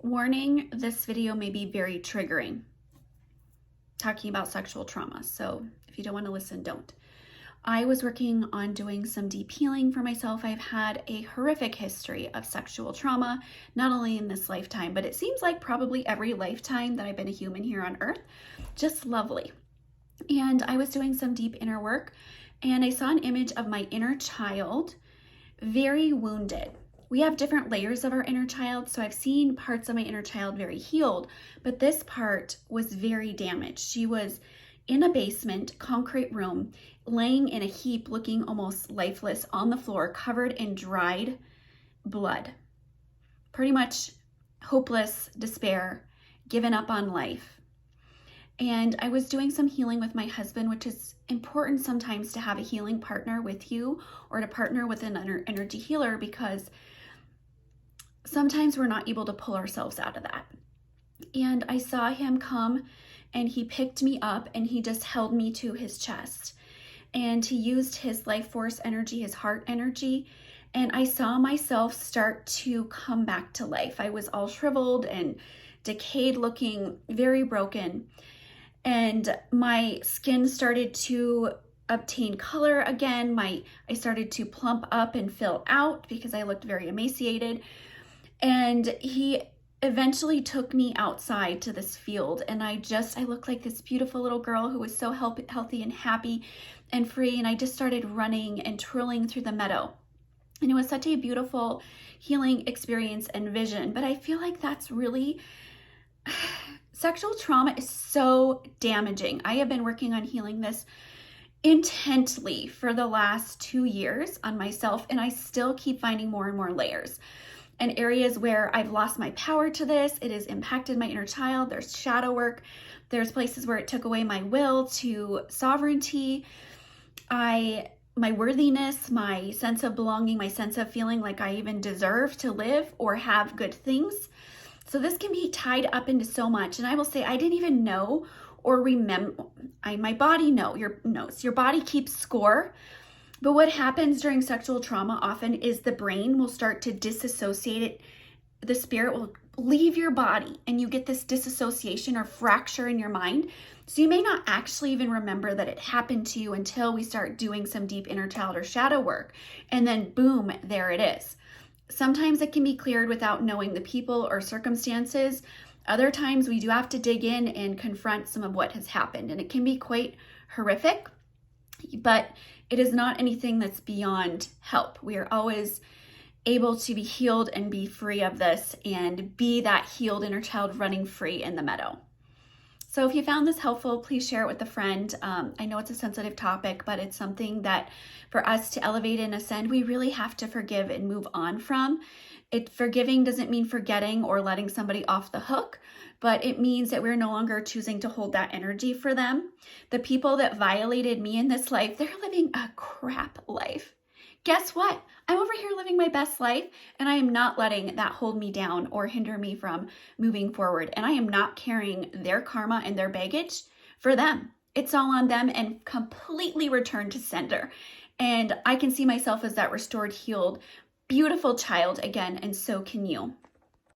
Warning, this video may be very triggering, talking about sexual trauma. So if you don't want to listen, don't. I was working on doing some deep healing for myself. I've had a horrific history of sexual trauma, not only in this lifetime, but it seems like probably every lifetime that I've been a human here on earth. Just lovely. And I was doing some deep inner work, and I saw an image of my inner child, very wounded. We have different layers of our inner child, so I've seen parts of my inner child very healed, but this part was very damaged. She was in a basement, concrete room, laying in a heap, looking almost lifeless on the floor, covered in dried blood. Pretty much hopeless, despair, given up on life. And I was doing some healing with my husband, which is important sometimes to have a healing partner with you or to partner with an energy healer, because sometimes we're not able to pull ourselves out of that. And I saw him come and he picked me up and he just held me to his chest. And he used his life force energy, his heart energy. And I saw myself start to come back to life. I was all shriveled and decayed, looking very broken. And my skin started to obtain color again. I started to plump up and fill out because I looked very emaciated. And he eventually took me outside to this field, and I looked like this beautiful little girl who was so healthy and happy and free. And I just started running and twirling through the meadow. And it was such a beautiful healing experience and vision. But I feel like that's really, sexual trauma is so damaging. I have been working on healing this intently for the last 2 years on myself, and I still keep finding more and more layers and areas where I've lost my power to this. It has impacted my inner child. There's shadow work. There's places where it took away my will to sovereignty, my worthiness, my sense of belonging, my sense of feeling like I even deserve to live or have good things. So this can be tied up into so much. And I will say, I didn't even know or remember. My body knows. Your body keeps score. But what happens during sexual trauma often is the brain will start to disassociate it. The spirit will leave your body and you get this disassociation or fracture in your mind. So you may not actually even remember that it happened to you until we start doing some deep inner child or shadow work. And then boom, there it is. Sometimes it can be cleared without knowing the people or circumstances. Other times we do have to dig in and confront some of what has happened. And it can be quite horrific, but it is not anything that's beyond help. We are always able to be healed and be free of this and be that healed inner child running free in the meadow. So if you found this helpful, please share it with a friend. I know it's a sensitive topic, but it's something that for us to elevate and ascend, we really have to forgive and move on from. Forgiving doesn't mean forgetting or letting somebody off the hook, but it means that we're no longer choosing to hold that energy for them. The people that violated me in this life, they're living a crap life. Guess what? I'm over here living my best life, and I am not letting that hold me down or hinder me from moving forward. And I am not carrying their karma and their baggage for them. It's all on them and completely returned to sender. And I can see myself as that restored, healed, beautiful child again, and so can you.